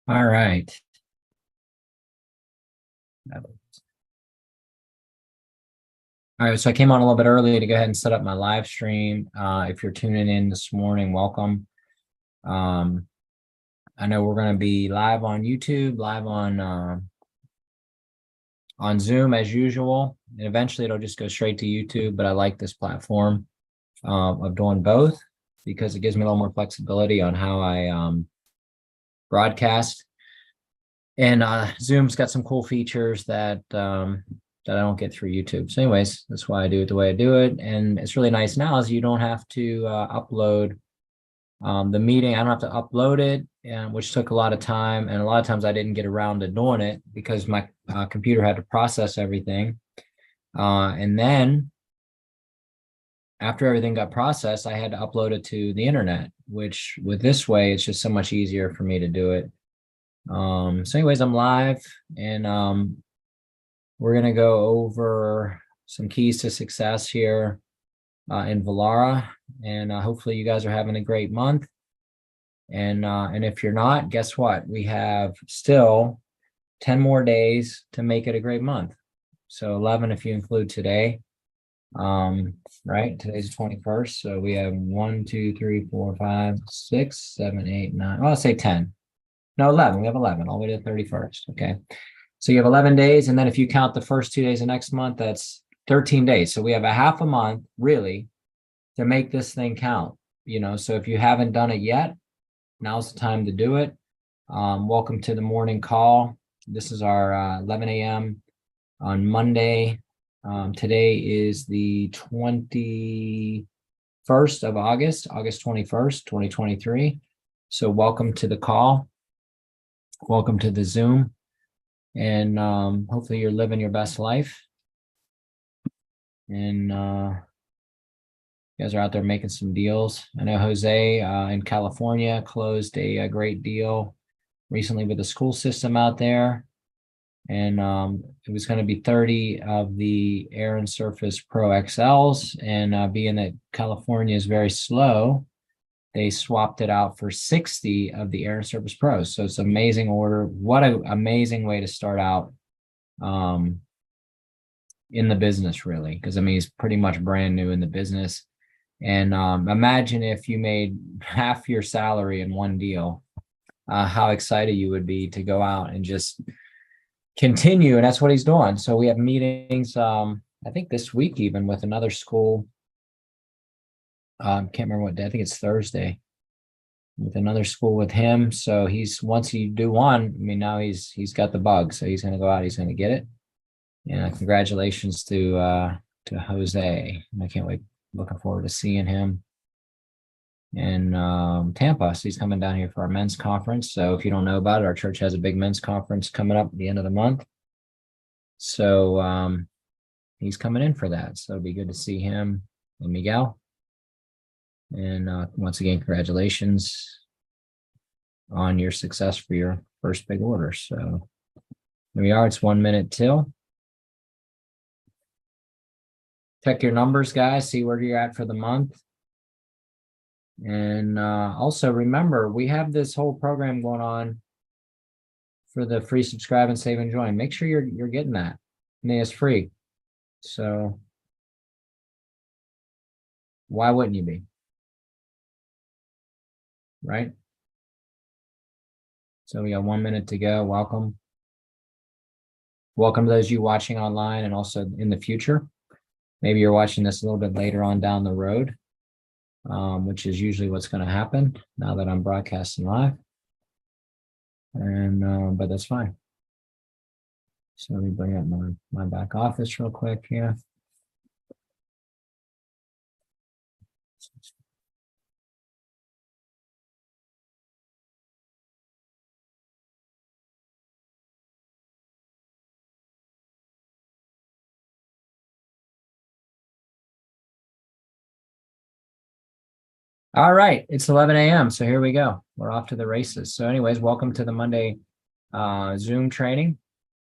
All right. All right. So I came on a little bit early to go ahead and set up my live stream. If you're tuning in this morning, welcome. Um, I know we're going to be live on YouTube, live on Zoom as usual, and eventually it'll just go straight to YouTube. But I like this platform of doing both because it gives me a little more flexibility on how I broadcast. And Zoom's got some cool features that I don't get through YouTube. So, anyways, that's why I do it the way I do it. And it's really nice now is you don't have to upload the meeting. I don't have to upload it, which took a lot of time. And a lot of times I didn't get around to doing it because my computer had to process everything. And then after everything got processed, I had to upload it to the internet, which with this way, it's just so much easier for me to do it. So anyways, I'm live and we're going to go over some keys to success here in Vollara. And hopefully you guys are having a great month. And if you're not, guess what? We have still 10 more days to make it a great month. So 11 if you include today. Right? Today's the 21st. So we have 1, 2, 3, 4, 5, 6, 7, 8, 9. Well, I'll say 10. No, 11. We have 11 all the way to the 31st. Okay. So you have 11 days. And then if you count the first 2 days of next month, that's 13 days. So we have a half a month really to make this thing count, So if you haven't done it yet, now's the time to do it. Welcome to the morning call. This is our 11 a.m. on Monday. Today is the 21st of August 21st, 2023. So welcome to the call. Welcome to the Zoom. And hopefully you're living your best life. And you guys are out there making some deals. I know Jose in California closed a great deal recently with the school system out there. And it was going to be 30 of the Air and Surface Pro XLs. And being that California is very slow, they swapped it out for 60 of the Air and Surface Pros. So it's an amazing order. What an amazing way to start out in the business, really. Because, I mean, he's pretty much brand new in the business. And imagine if you made half your salary in one deal, how excited you would be to go out and just continue. And that's what he's doing. So we have meetings, I think this week, even with another school. Can't remember what day. I think it's Thursday with another school with him. So once you do one, I mean, now he's got the bug. So he's going to go out, he's going to get it. And congratulations to Jose. I can't wait. Looking forward to seeing him in Tampa. So he's coming down here for our men's conference. So if you don't know about it, our church has a big men's conference coming up at the end of the month. So he's coming in for that. So it'll be good to see him and Miguel. And once again, congratulations on your success for your first big order. So here we are. It's 1 minute till. Check your numbers, guys. See where you're at for the month. And also remember, we have this whole program going on for the free subscribe and save and join. Make sure you're getting that. And it's free. So why wouldn't you be? Right? So we got 1 minute to go. Welcome. Welcome to those of you watching online and also in the future. Maybe you're watching this a little bit later on down the road, which is usually what's going to happen now that I'm broadcasting live. And but that's fine. So let me bring up my back office real quick here. All right, it's 11 a.m. So here we go. We're off to the races. So anyways, welcome to the Monday Zoom training.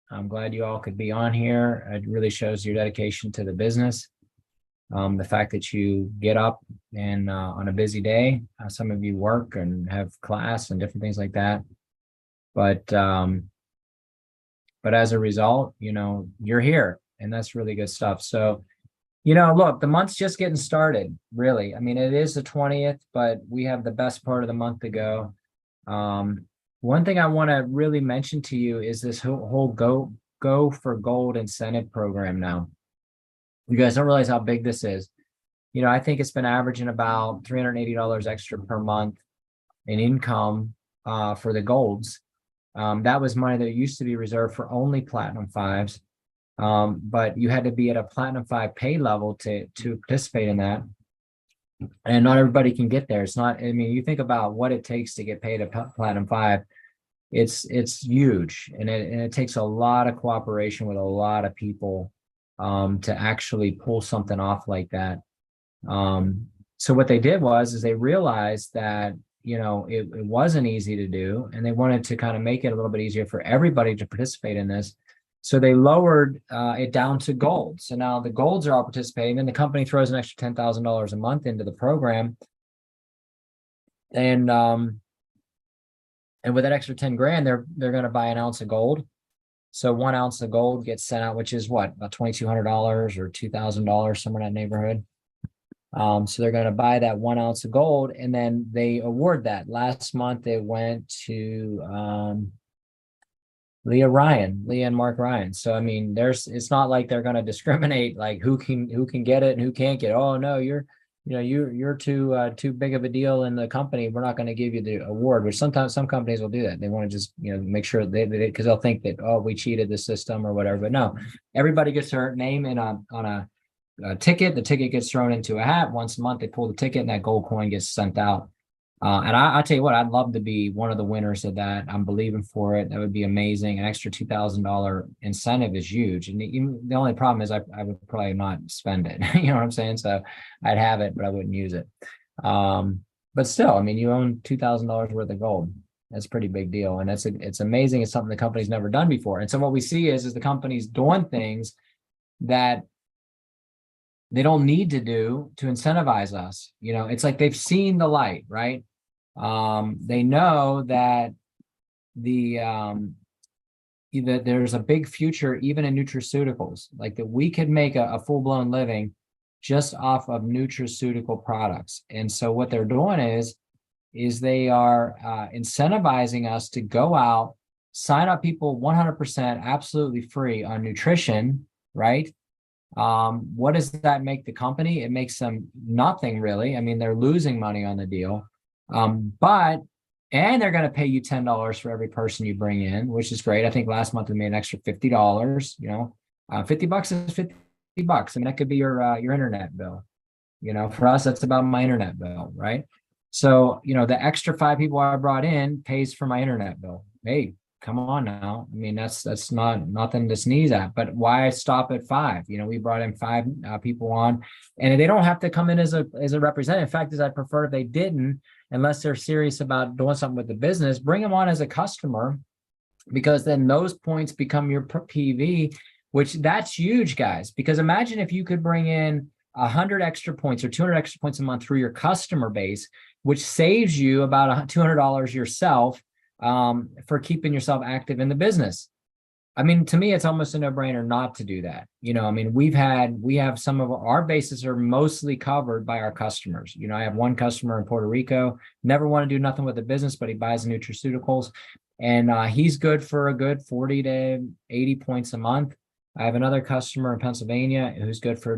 I'm glad you all could be on here. It really shows your dedication to the business. The fact that you get up and on a busy day, some of you work and have class and different things like that. But but as a result, you're here, and that's really good stuff. So, look, the month's just getting started, really. I mean, it is the 20th, but we have the best part of the month to go. Um, One thing I want to really mention to you is this whole go for gold incentive program now. You guys don't realize how big this is. I think it's been averaging about $380 extra per month in income for the golds. That was money that used to be reserved for only platinum fives. But you had to be at a platinum five pay level to participate in that. And not everybody can get there. It's not, I mean, you think about what it takes to get paid a platinum five, it's huge. And it takes a lot of cooperation with a lot of people to actually pull something off like that. So what they did is they realized that, it wasn't easy to do, and they wanted to kind of make it a little bit easier for everybody to participate in this. So they lowered it down to gold. So now the golds are all participating. Then the company throws an extra $10,000 a month into the program, and with that extra 10 grand, they're going to buy an ounce of gold. So 1 ounce of gold gets sent out, which is what, about $2,200 or $2,000, somewhere in that neighborhood. So they're going to buy that 1 ounce of gold, and then they award that. Last month it went to Leah and Mark Ryan. So I mean, it's not like they're going to discriminate like who can get it and who can't get it. Oh no, you're too big of a deal in the company, we're not going to give you the award. Which sometimes some companies will do that. They want to just make sure they because they'll think that, oh, we cheated the system or whatever. But no, everybody gets their name on a ticket. The ticket gets thrown into a hat once a month. They pull the ticket, and that gold coin gets sent out. And I tell you what, I'd love to be one of the winners of that. I'm believing for it. That would be amazing. An extra $2,000 incentive is huge. And the only problem is I would probably not spend it. You know what I'm saying? So I'd have it, but I wouldn't use it. But still, I mean, you own $2,000 worth of gold. That's a pretty big deal. And it's amazing. It's something the company's never done before. And so what we see is the company's doing things that they don't need to do to incentivize us. It's like they've seen the light, right? They know that there's a big future even in nutraceuticals, like that we could make a full-blown living just off of nutraceutical products. And so what they're doing is they are incentivizing us to go out, sign up people 100% absolutely free on nutrition, right? What does that make the company? It makes them nothing really. I mean, they're losing money on the deal. And they're going to pay you $10 for every person you bring in, which is great. I think last month we made an extra $50, $50 is $50. I mean, that could be your internet bill. For us, that's about my internet bill, right? So, the extra 5 people I brought in pays for my internet bill. Hey, come on now. I mean, that's not nothing to sneeze at, but why stop at 5? We brought in 5 people on, and they don't have to come in as a representative. In fact, I'd prefer if they didn't, unless they're serious about doing something with the business, bring them on as a customer, because then those points become your PV, which that's huge, guys. Because imagine if you could bring in 100 extra points or 200 extra points a month through your customer base, which saves you about $200 yourself for keeping yourself active in the business. I mean, to me, it's almost a no-brainer not to do that. I mean, we have some of our bases are mostly covered by our customers. I have one customer in Puerto Rico, never want to do nothing with the business, but he buys nutraceuticals, and he's good for a good 40 to 80 points a month. I have another customer in Pennsylvania who's good for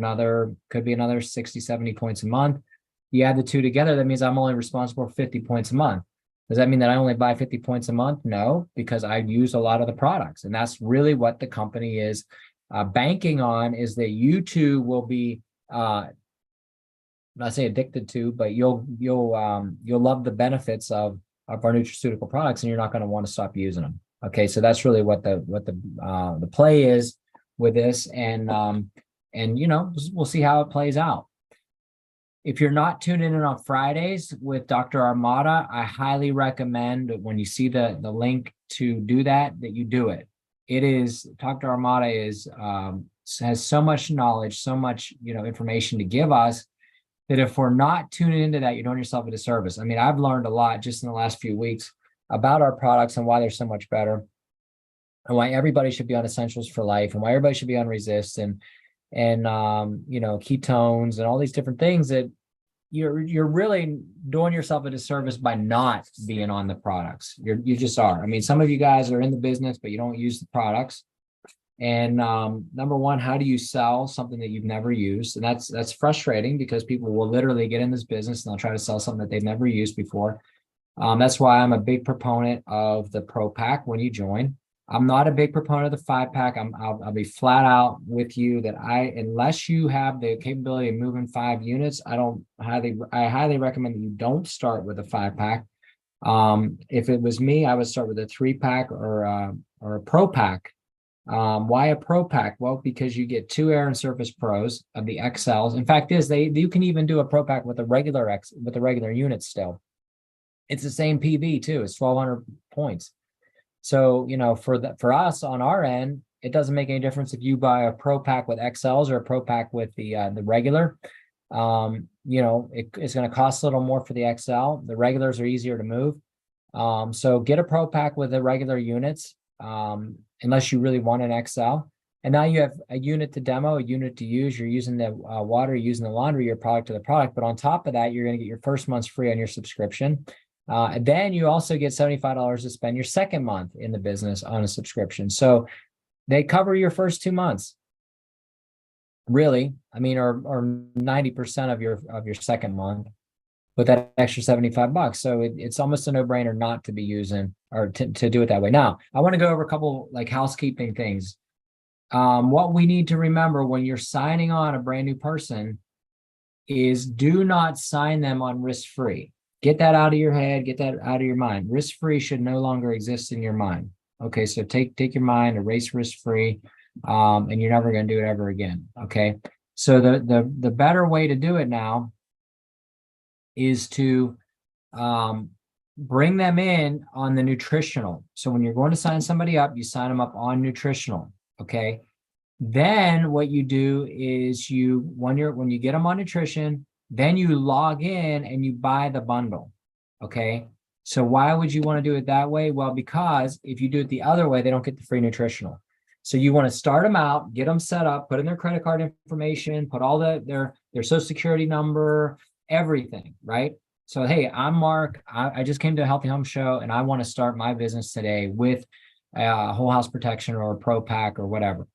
could be another 60, 70 points a month. You add the two together, that means I'm only responsible for 50 points a month. Does that mean that I only buy 50 points a month? No, because I use a lot of the products. And that's really what the company is banking on, is that you too will be, not say addicted to, but you'll love the benefits of our nutraceutical products, and you're not going to want to stop using them. Okay, so that's really what the play is with this, and we'll see how it plays out. If you're not tuning in on Fridays with Dr. Armada, I highly recommend that when you see the link to do that you do it. Dr. Armada has so much knowledge, so much, information to give us, that if we're not tuning into that, you're doing yourself a disservice. I mean, I've learned a lot just in the last few weeks about our products and why they're so much better, and why everybody should be on Essentials for Life, and why everybody should be on Resist and you know, ketones and all these different things that you're really doing yourself a disservice by not being on the products. You just are. I mean, some of you guys are in the business, but you don't use the products. And number one, how do you sell something that you've never used? And that's frustrating, because people will literally get in this business and they'll try to sell something that they've never used before. That's why I'm a big proponent of the Pro Pack when you join. I'm not a big proponent of the 5-pack. I'll be flat out with you that unless you have the capability of moving 5 units, I highly recommend that you don't start with a 5-pack. If it was me, I would start with a 3-pack or a Pro Pack. Why a Pro Pack? Well, because you get 2 Air and Surface Pros of the XLs. In fact, you can even do a Pro Pack with a regular unit still. It's the same PV too. It's 1,200 points. So, you know, for us on our end, it doesn't make any difference if you buy a Pro Pack with XLs or a Pro Pack with the regular. You know, it's going to cost a little more for the XL. The regulars are easier to move. So get a Pro Pack with the regular units, unless you really want an XL. And now you have a unit to demo, a unit to use. You're using the water, you're using the laundry, your product to the product. But on top of that, you're going to get your first month's free on your subscription. And then you also get $75 to spend your second month in the business on a subscription. So they cover your first 2 months, really. I mean, or 90% of your second month with that extra $75. So it's almost a no-brainer not to be using or to do it that way. Now, I want to go over a couple like housekeeping things. What we need to remember when you're signing on a brand new person is do not sign them on risk-free. Get that out of your head, get that out of your mind. Risk-free should no longer exist in your mind. Okay, so take your mind, erase risk-free, and you're never going to do it ever again. Okay, so the better way to do it now is to bring them in on the nutritional. So when you're going to sign somebody up, you sign them up on nutritional. Okay, then what you do is when you get them on nutrition, then you log in and you buy the bundle. Okay, so why would you want to do it that way? Well, because if you do it the other way, they don't get the free nutritional. So you want to start them out, get them set up, put in their credit card information, put all their social security number, everything, right? So, hey, I'm Mark. I just came to a Healthy Home Show and I want to start my business today with a whole house protection or a Pro Pack or whatever.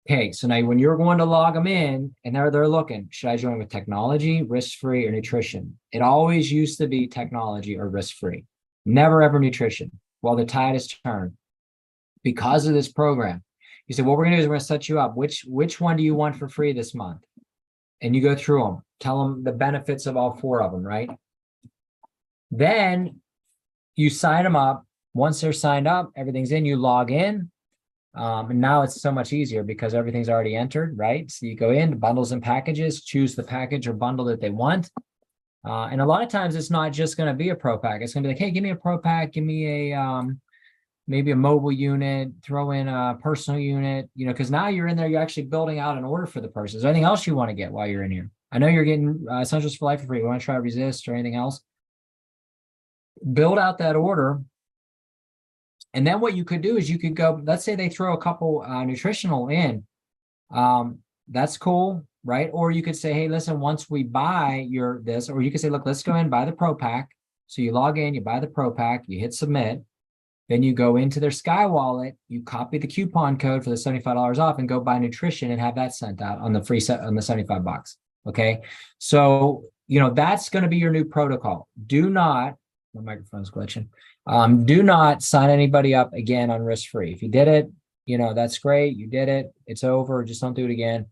Okay, so now when you're going to log them in and they're looking, should I join with technology, risk-free, or nutrition? It always used to be technology or risk-free, never ever nutrition. Well, the tide has turned because of this program. You say, what we're going to do is we're going to set you up. Which one do you want for free this month? And you go through them, tell them the benefits of all 4 of them, right? Then you sign them up. Once they're signed up, everything's in, you log in. And now it's so much easier because everything's already entered, right? So you go in, bundles and packages, choose the package or bundle that they want. And a lot of times it's not just going to be a Pro Pack. It's going to be like, hey, give me a Pro Pack, give me a maybe a mobile unit, throw in a personal unit, you know, because now you're in there, you're actually building out an order for the person. Is there anything else you want to get while you're in here? I know you're getting Essentials for Life for free. You want to try Resist or anything else? Build out that order. And then what you could do is you could go, let's say they throw a couple nutritional in. That's cool, right? Or you could say, hey, listen, once we buy this, or you could say, look, let's go in and buy the Pro Pack. So you log in, you buy the Pro Pack, you hit submit. Then you go into their Sky Wallet, you copy the coupon code for the $75 off and go buy nutrition and have that sent out on the free set on the $75. Okay. So, you know, that's going to be your new protocol. Do not, my microphone's glitching. Do not sign anybody up again on risk-free. If you did it, you know, that's great. You did it. It's over. Just don't do it again.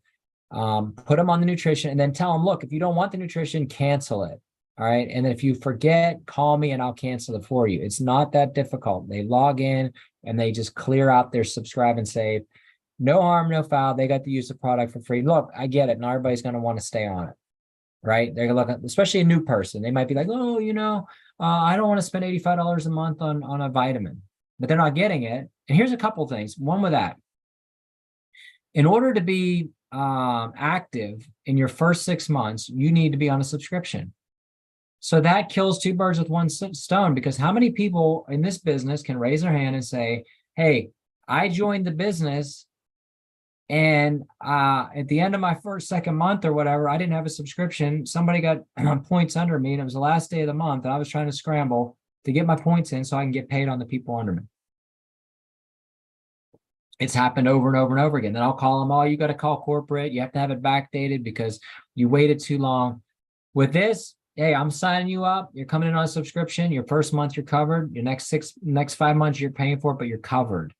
Put them on the nutrition and then tell them, look, if you don't want the nutrition, cancel it. All right. And then if you forget, call me and I'll cancel it for you. It's not that difficult. They log in and they just clear out their subscribe and save. No harm, no foul. They got to use the product for free. Look, I get it. Not everybody's going to want to stay on it. Right. They're going to look at, especially a new person. They might be like, oh, you know, I don't want to spend $85 a month on a vitamin, but they're not getting it. And here's a couple things. One with that. In order to be active in your first 6 months, you need to be on a subscription. So that kills two birds with one stone, because how many people in this business can raise their hand and say, hey, I joined the business and at the end of my second month or whatever, I didn't have a subscription. Somebody got points under me, and it was the last day of the month, and I was trying to scramble to get my points in so I can get paid on the people under me. It's happened over and over and over again. Then I'll call them, oh, you got to call corporate. You have to have it backdated because you waited too long. With this, hey, I'm signing you up. You're coming in on a subscription. Your first month, you're covered. Your next 5 months, you're paying for it, but you're covered.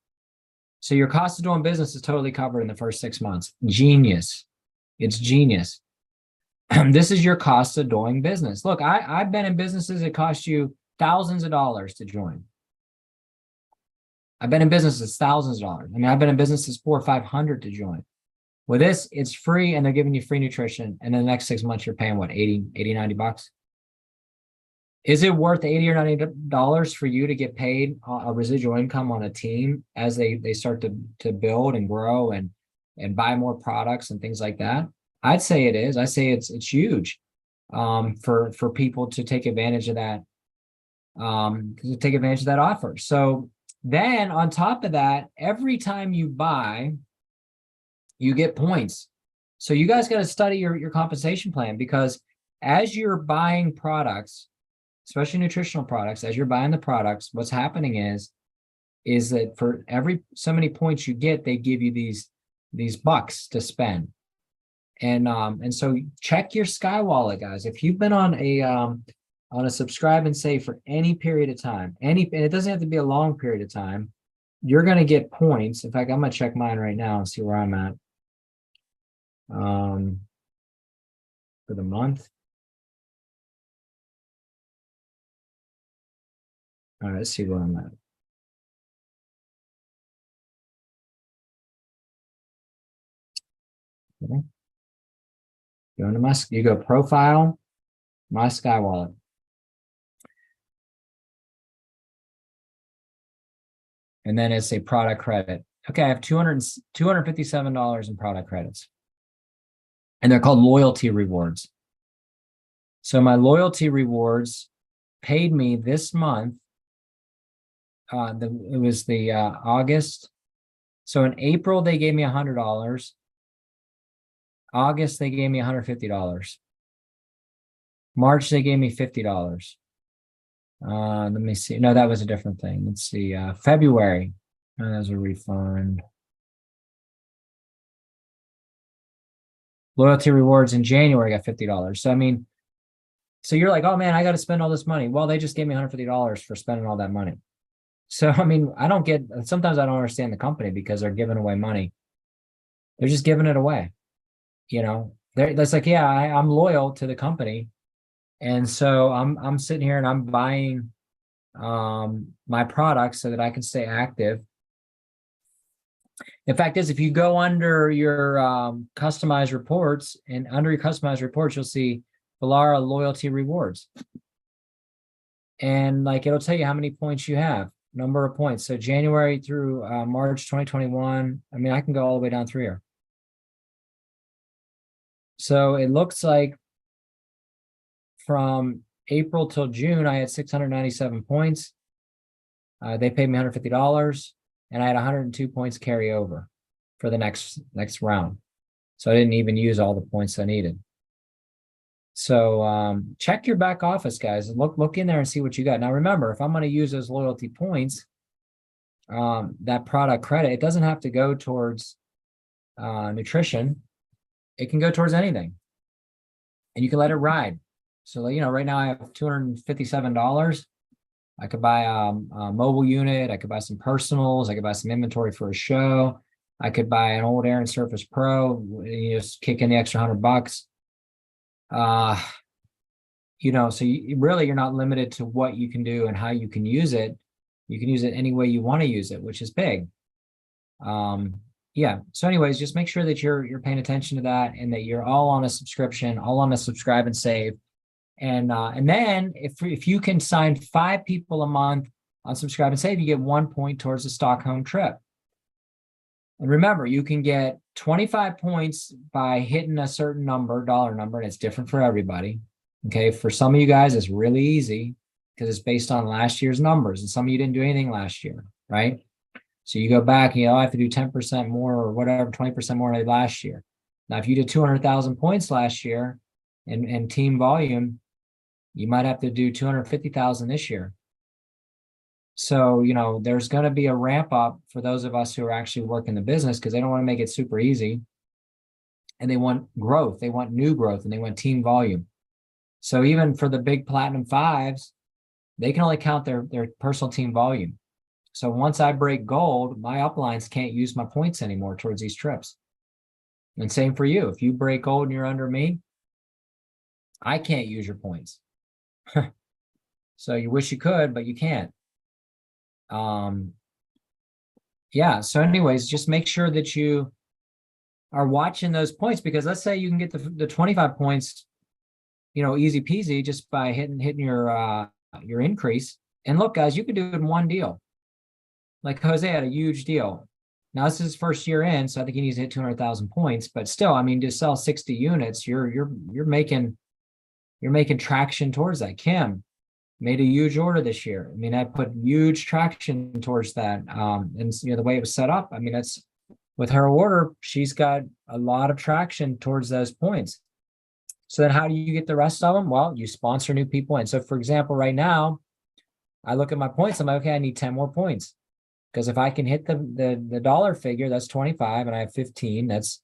So your cost of doing business is totally covered in the first 6 months. Genius. It's genius. This is your cost of doing business. Look, I've been in businesses that cost you thousands of dollars to join. I've been in businesses thousands of dollars. I mean, I've been in businesses $400 or $500 to join. With this, it's free, and they're giving you free nutrition. And then the next 6 months, you're paying what, 80, 90 bucks? Is it worth $80 or $90 for you to get paid a residual income on a team as they start to build and grow and buy more products and things like that? I'd say it is. I say it's huge for people to take advantage of that, offer. So then on top of that, every time you buy, you get points. So you guys got to study your compensation plan, because as you're buying products, especially nutritional products, as you're buying the products, what's happening is that for every so many points you get, they give you these bucks to spend. And so check your Sky Wallet, guys. If you've been on a subscribe and save for any period of time, and it doesn't have to be a long period of time, you're going to get points. In fact, I'm going to check mine right now and see where I'm at for the month. All right, let's see where I'm at. Okay. You go profile, my Sky Wallet. And then it's a product credit. Okay, I have $257 in product credits. And they're called loyalty rewards. So my loyalty rewards paid me this month. It was the August. So in April, they gave me $100. August, they gave me $150. March, they gave me $50. Let me see. No, that was a different thing. Let's see. February, that was a refund. Loyalty rewards in January got $50. So I mean, so you're like, oh man, I got to spend all this money. Well, they just gave me $150 for spending all that money. So I mean, sometimes I don't understand the company, because they're giving away money. They're just giving it away. You know, that's like, yeah, I'm loyal to the company. And so I'm sitting here and I'm buying my products so that I can stay active. The fact is, if you go under your customized reports, and under your customized reports, you'll see Vollara loyalty rewards. And like, it'll tell you how many points you have, number of points. So January through March 2021, I mean, I can go all the way down through here. So it looks like from April till June, I had 697 points. They paid me $150, and I had 102 points carry over for the next round. So I didn't even use all the points I needed. So check your back office, guys. Look in there and see what you got. Now, remember, if I'm going to use those loyalty points, that product credit, it doesn't have to go towards nutrition. It can go towards anything, and you can let it ride. So, you know, right now I have $257. I could buy a mobile unit. I could buy some personals. I could buy some inventory for a show. I could buy an old Aaron Surface Pro. You just kick in the extra $100. You know, so you're not limited to what you can do and how you can use it. You can use it any way you want to use it, which is big. Yeah. So anyways, just make sure that you're paying attention to that, and that you're all on a subscription, all on a subscribe and save. And then if you can sign 5 people a month on subscribe and save, you get 1 point towards the Stockholm trip. And remember, you can get 25 points by hitting a certain dollar number, and it's different for everybody. Okay. For some of you guys, it's really easy because it's based on last year's numbers. And some of you didn't do anything last year, right? So you go back, I have to do 10% more or whatever, 20% more than last year. Now, if you did 200,000 points last year in team volume, you might have to do 250,000 this year. So, there's going to be a ramp up for those of us who are actually working the business because they don't want to make it super easy. And they want growth. They want new growth and they want team volume. So even for the big platinum fives, they can only count their personal team volume. So once I break gold, my uplines can't use my points anymore towards these trips. And same for you. If you break gold and you're under me, I can't use your points. So you wish you could, but you can't. Yeah. So anyways, just make sure that you are watching those points, because let's say you can get the 25 points, easy peasy just by hitting your increase. And look, guys, you can do it in one deal. Like Jose had a huge deal. Now this is his first year in, so I think he needs to hit 200,000 points. But still, to sell 60 units, you're making traction towards that. Kim made a huge order this year. I put huge traction towards that. And the way it was set up, that's with her order, she's got a lot of traction towards those points. So then how do you get the rest of them? Well, you sponsor new people. And so for example, right now, I look at my points. I'm like, okay, I need 10 more points. Because if I can hit the dollar figure, that's 25, and I have 15, that's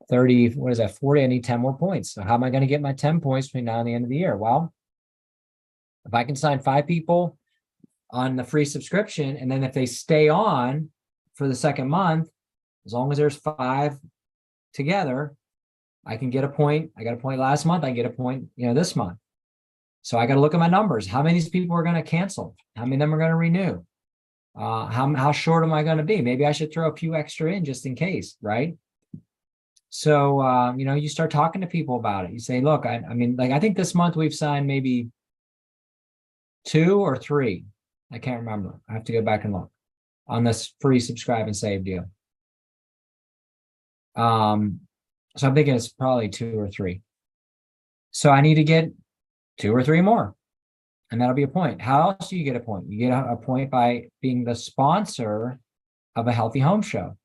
30, what is that, 40, I need 10 more points. So how am I going to get my 10 points between now and the end of the year? Well, if I can sign 5 people on the free subscription, and then if they stay on for the second month, as long as there's 5 together, I can get a point. I got a point last month, I get a point, this month. So I got to look at my numbers. How many of these people are going to cancel? How many of them are going to renew? How short am I going to be? Maybe I should throw a few extra in just in case, right? So, you start talking to people about it. You say, look, I think this month we've signed maybe 2 or 3. I can't remember. I have to go back and look on this free subscribe and save deal. So I'm thinking it's probably 2 or 3. So I need to get 2 or 3 more. And that'll be a point. How else do you get a point? You get a point by being the sponsor of a healthy home show.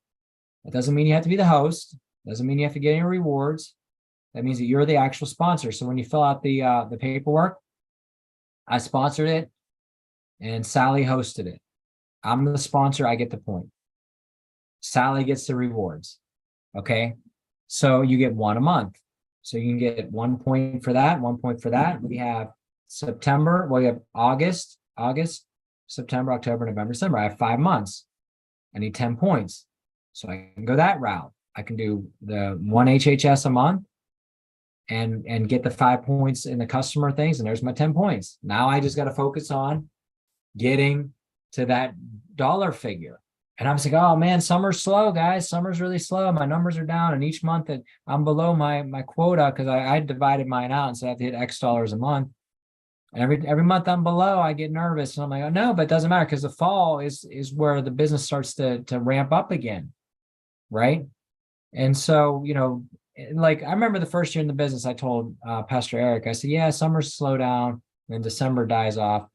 That doesn't mean you have to be the host. Doesn't mean you have to get any rewards. That means that you're the actual sponsor. So when you fill out the paperwork, I sponsored it and Sally hosted it. I'm the sponsor. I get the point. Sally gets the rewards. Okay. So you get 1 a month. So you can get 1 point for that, 1 point for that. We have September. Well, you have August, September, October, November, December. I have 5 months. I need 10 points. So I can go that route. I can do the 1 HHS a month and get the 5 points in the customer things. And there's my 10 points. Now I just got to focus on getting to that dollar figure. And I'm just like, oh man, summer's slow, guys. Summer's really slow. My numbers are down. And each month that I'm below my quota, because I divided mine out. And so I have to hit X dollars a month. And every month I'm below, I get nervous. And I'm like, oh no, but it doesn't matter, because the fall is where the business starts to ramp up again. Right. And so, like I remember the first year in the business, I told Pastor Eric, I said, yeah, summer's slow down and December dies off.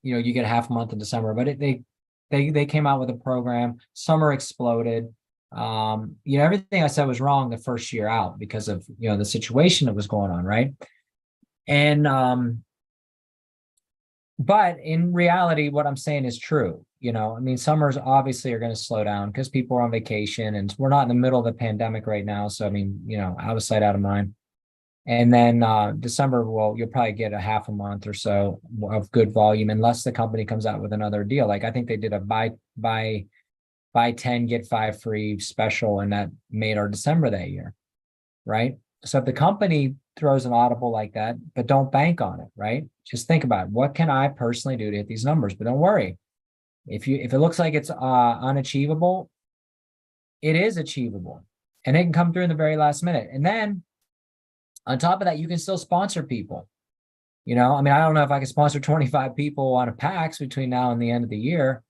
You get a half a month in December, but they came out with a program. Summer exploded. Everything I said was wrong the first year out because of, the situation that was going on. Right. And, but in reality, what I'm saying is true. Summers obviously are going to slow down because people are on vacation and we're not in the middle of the pandemic right now. So, out of sight, out of mind. And then December, well, you'll probably get a half a month or so of good volume unless the company comes out with another deal. Like I think they did a buy 10, get 5 free special, and that made our December that year. Right. So if the company throws an audible like that, but don't bank on it, right? Just think about it. What can I personally do to hit these numbers? But don't worry. If it looks like it's unachievable, it is achievable. And it can come through in the very last minute. And then on top of that, you can still sponsor people. I don't know if I can sponsor 25 people on a PAX between now and the end of the year,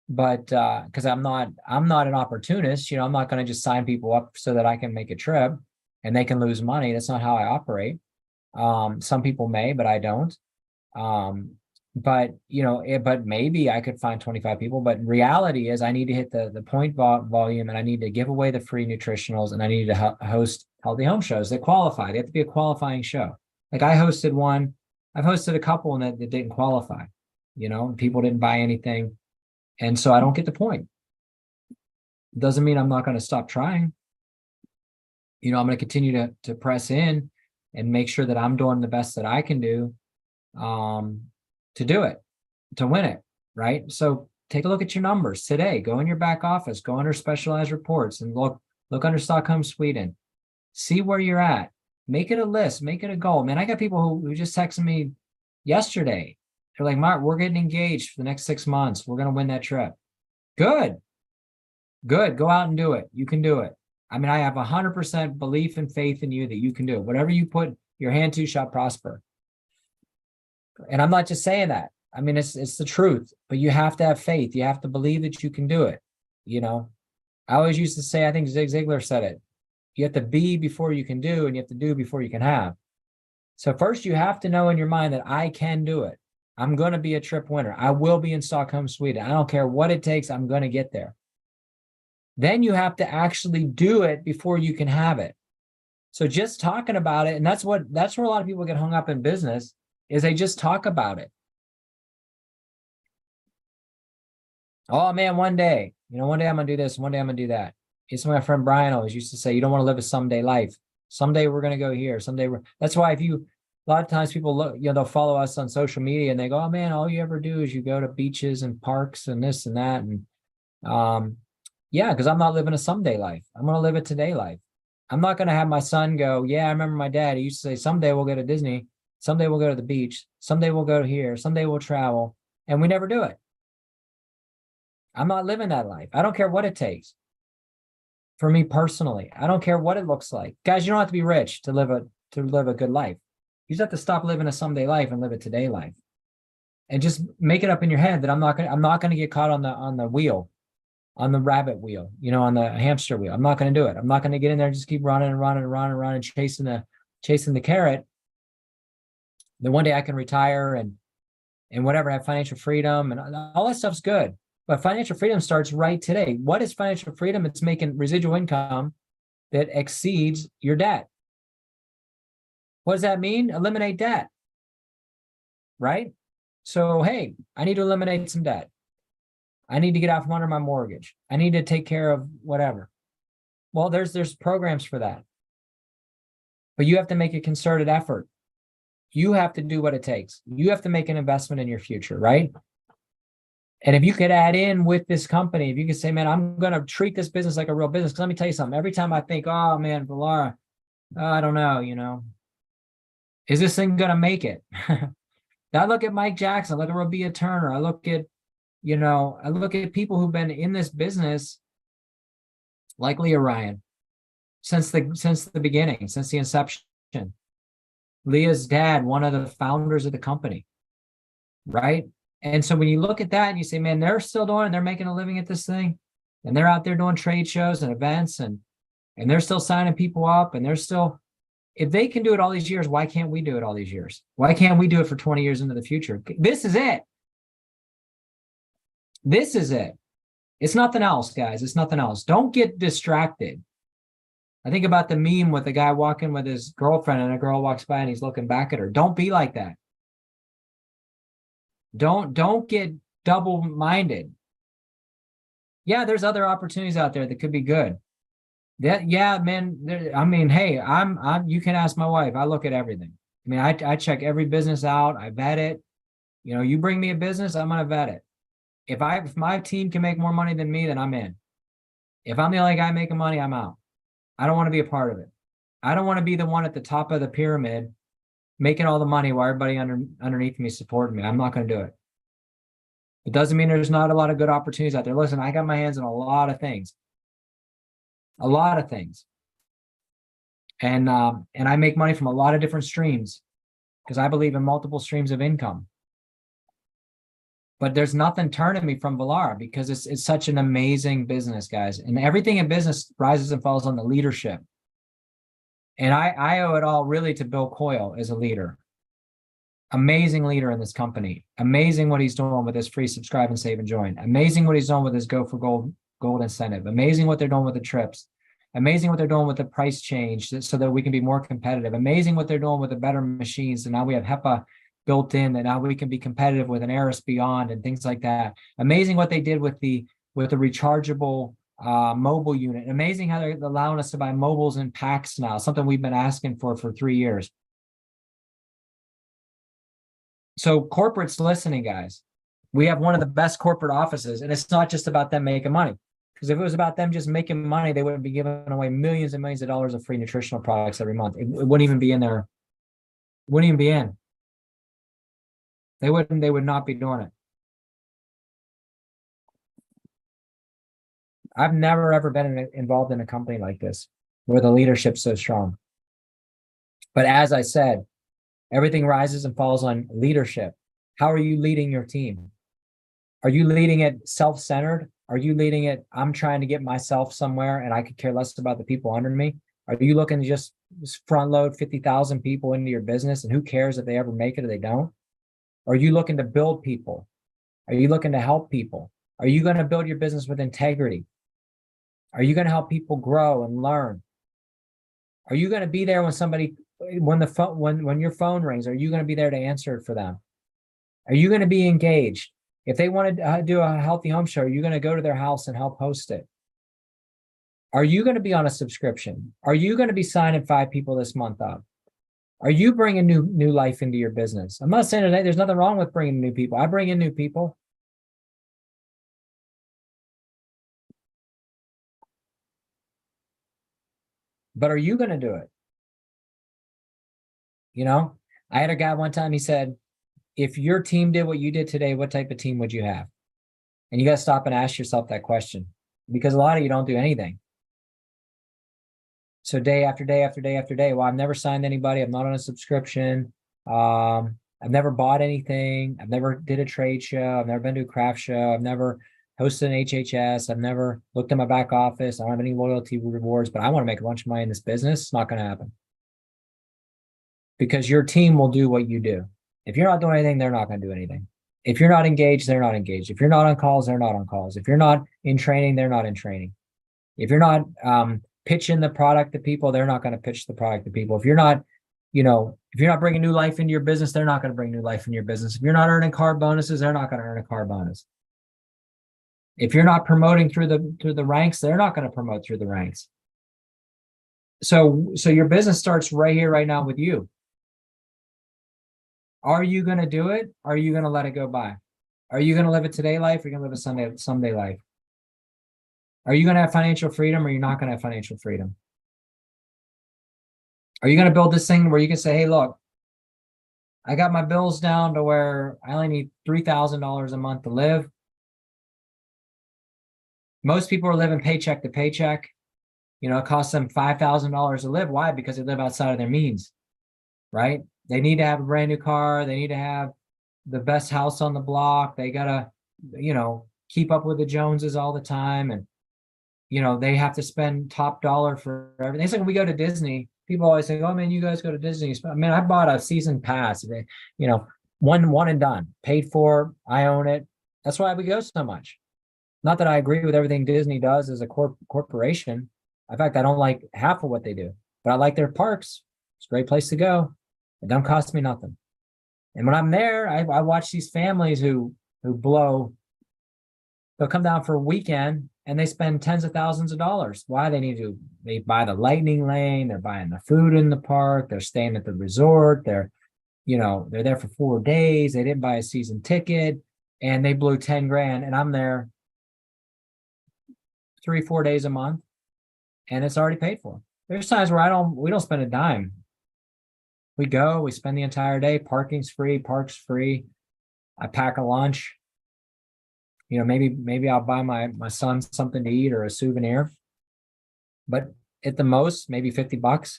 but because I'm not an opportunist, I'm not going to just sign people up so that I can make a trip and they can lose money. That's not how I operate. Some people may, but I don't. But but maybe I could find 25 people. But reality is I need to hit the point volume, and I need to give away the free nutritionals, and I need to host healthy home shows that qualify. They have to be a qualifying show. Like I hosted one, I've hosted a couple and that didn't qualify, people didn't buy anything. And so I don't get the point. Doesn't mean I'm not going to stop trying. I'm going to continue to press in and make sure that I'm doing the best that I can do to do it, to win it, right? So take a look at your numbers today. Go in your back office, go under specialized reports, and look under Stockholm, Sweden. See where you're at. Make it a list, make it a goal. Man, I got people who just texted me yesterday. They're like, Mark, we're getting engaged for the next 6 months. We're going to win that trip. Good. Go out and do it. You can do it. I mean, I have 100% belief and faith in you that you can do it. Whatever you put your hand to shall prosper. And I'm not just saying that. I mean, it's the truth, but you have to have faith. You have to believe that you can do it. I always used to say, I think Zig Ziglar said it. You have to be before you can do, and you have to do before you can have. So first you have to know in your mind that I can do it. I'm going to be a trip winner. I will be in Stockholm, Sweden. I don't care what it takes. I'm going to get there. Then you have to actually do it before you can have it. So just talking about it, and that's where a lot of people get hung up in business, is they just talk about it. Oh man, one day I'm gonna do this, one day I'm gonna do that. It's my friend Brian always used to say, you don't want to live a someday life. Someday we're gonna go here. That's why a lot of times people look, they'll follow us on social media and they go, oh man, all you ever do is you go to beaches and parks and this and that. And yeah, because I'm not living a someday life. I'm gonna live a today life. I'm not gonna have my son go, yeah, I remember my dad, he used to say, someday we'll go to Disney, someday we'll go to the beach, someday we'll go here, someday we'll travel, and we never do it. I'm not living that life. I don't care what it takes. For me personally, I don't care what it looks like. Guys, you don't have to be rich to live a good life. You just have to stop living a someday life and live a today life. And just make it up in your head that I'm not gonna get caught on the wheel, on the rabbit wheel, on the hamster wheel. I'm not gonna do it. I'm not gonna get in there and just keep running and running and running and running, chasing the carrot. Then one day I can retire and whatever, have financial freedom, and all that stuff's good. But financial freedom starts right today. What is financial freedom? It's making residual income that exceeds your debt. What does that mean? Eliminate debt, right? So, hey, I need to eliminate some debt. I need to get out from under my mortgage. I need to take care of whatever. Well, there's programs for that. But you have to make a concerted effort. You have to do what it takes. You have to make an investment in your future, right? And if you could add in with this company, if you could say, man, I'm going to treat this business like a real business. Because let me tell you something. Every time I think, oh, man, Vollara, I don't know, is this thing going to make it? I look at Mike Jackson, I look at Robia Turner. I look at people who've been in this business like Leah Ryan since the beginning, since the inception. Leah's dad, one of the founders of the company, right? And so when you look at that and you say, man, they're still doing it, they're making a living at this thing, and they're out there doing trade shows and events, and they're still signing people up, and they're still, if they can do it all these years, why can't we do it all these years? Why can't we do it for 20 years into the future? This is it. This is it. It's nothing else, guys. It's nothing else. Don't get distracted. I think about the meme with the guy walking with his girlfriend and a girl walks by and he's looking back at her. Don't be like that. Don't get double-minded. Yeah, there's other opportunities out there that could be good. Yeah, man. I mean, hey, I'm. You can ask my wife. I look at everything. I mean, I check every business out. I vet it. You bring me a business, I'm gonna vet it. If my team can make more money than me, then I'm in. If I'm the only guy making money, I'm out. I don't want to be a part of it. I don't want to be the one at the top of the pyramid making all the money while everybody underneath me supporting me. I'm not going to do it. It doesn't mean there's not a lot of good opportunities out there. Listen, I got my hands on a lot of things. A lot of things. And I make money from a lot of different streams because I believe in multiple streams of income. But there's nothing turning me from Vollara because it's such an amazing business, guys. And everything in business rises and falls on the leadership. And I owe it all really to Bill Coyle as a leader. Amazing leader in this company. Amazing what he's doing with his free subscribe and save and join. Amazing what he's doing with his go for gold incentive. Amazing what they're doing with the trips. Amazing what they're doing with the price change so that we can be more competitive. Amazing what they're doing with the better machines. And now we have HEPA built in, and now we can be competitive with an Aris Beyond and things like that. Amazing what they did with the rechargeable mobile unit. Amazing how they're allowing us to buy mobiles in packs now, something we've been asking for 3 years. So corporate's listening, guys. We have one of the best corporate offices, and it's not just about them making money. Because if it was about them just making money, they wouldn't be giving away millions and millions of dollars of free nutritional products every month. It wouldn't even be in there. It wouldn't even be in. They would not be doing it. I've never ever been involved in a company like this where the leadership's so strong. But as I said, everything rises and falls on leadership. How are you leading your team? Are you leading it self-centered? Are you leading it, I'm trying to get myself somewhere and I could care less about the people under me? Are you looking to just front load 50,000 people into your business and who cares if they ever make it or they don't? Are you looking to build people? Are you looking to help people? Are you going to build your business with integrity? Are you going to help people grow and learn? Are you going to be there when your phone rings? Are you going to be there to answer it for them? Are you going to be engaged? If they want to do a healthy home show, are you going to go to their house and help host it? Are you going to be on a subscription? Are you going to be signing 5 people this month up? Are you bringing new life into your business? I'm not saying today there's nothing wrong with bringing new people. I bring in new people. But are you going to do it? You know, I had a guy one time, he said, if your team did what you did today, what type of team would you have? And you got to stop and ask yourself that question, because a lot of you don't do anything. So day after day after day after day, well, I've never signed anybody. I'm not on a subscription. I've never bought anything. I've never did a trade show. I've never been to a craft show. I've never hosted an HHS. I've never looked at my back office. I don't have any loyalty rewards, but I want to make a bunch of money in this business. It's not going to happen. Because your team will do what you do. If you're not doing anything, they're not going to do anything. If you're not engaged, they're not engaged. If you're not on calls, they're not on calls. If you're not in training, they're not in training. If you're not pitching the product to people, they're not going to pitch the product to people. If you're not, if you're not bringing new life into your business, they're not going to bring new life into your business. If you're not earning car bonuses, they're not going to earn a car bonus. If you're not promoting through the ranks, they're not going to promote through the ranks. So your business starts right here, right now with you. Are you going to do it? Or are you going to let it go by? Are you going to live a today life? Or are you going to live a someday life? Are you going to have financial freedom, or you're not going to have financial freedom? Are you going to build this thing where you can say, hey, look, I got my bills down to where I only need $3,000 a month to live. Most people are living paycheck to paycheck. It costs them $5,000 to live. Why? Because they live outside of their means, right? They need to have a brand new car. They need to have the best house on the block. They got to, keep up with the Joneses all the time. And, they have to spend top dollar for everything. It's like when we go to Disney, people always say, oh man, you guys go to Disney. I mean, I bought a season pass, one and done, paid for, I own it. That's why we go so much. Not that I agree with everything Disney does as a corporation. In fact, I don't like half of what they do, but I like their parks. It's a great place to go. It don't cost me nothing. And when I'm there, I watch these families who blow. They'll come down for a weekend and they spend tens of thousands of dollars. Why? They buy the lightning lane. They're buying the food in the park. They're staying at the resort. They're there for 4 days. They didn't buy a season ticket and they blew 10 grand. And I'm there 3-4 days a month and it's already paid for. There's times where we don't spend a dime. We go, we spend the entire day. Parking's free, park's free. I pack a lunch. Maybe I'll buy my son something to eat or a souvenir. But at the most, maybe $50.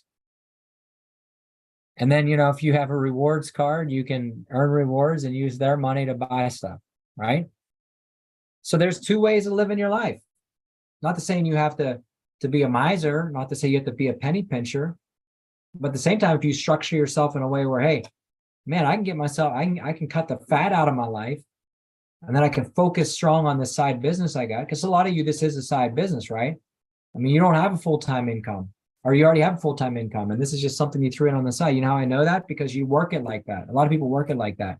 And then, if you have a rewards card, you can earn rewards and use their money to buy stuff, right? So there's 2 ways of living your life. Not to saying you have to be a miser, not to say you have to be a penny pincher, But at the same time, if you structure yourself in a way where, hey, man, I can cut the fat out of my life, and then I can focus strong on this side business I got. Because a lot of you, this is a side business, right? I mean, you don't have a full-time income, or you already have a full-time income, and this is just something you threw in on the side. You know how I know that? Because you work it like that. A lot of people work it like that.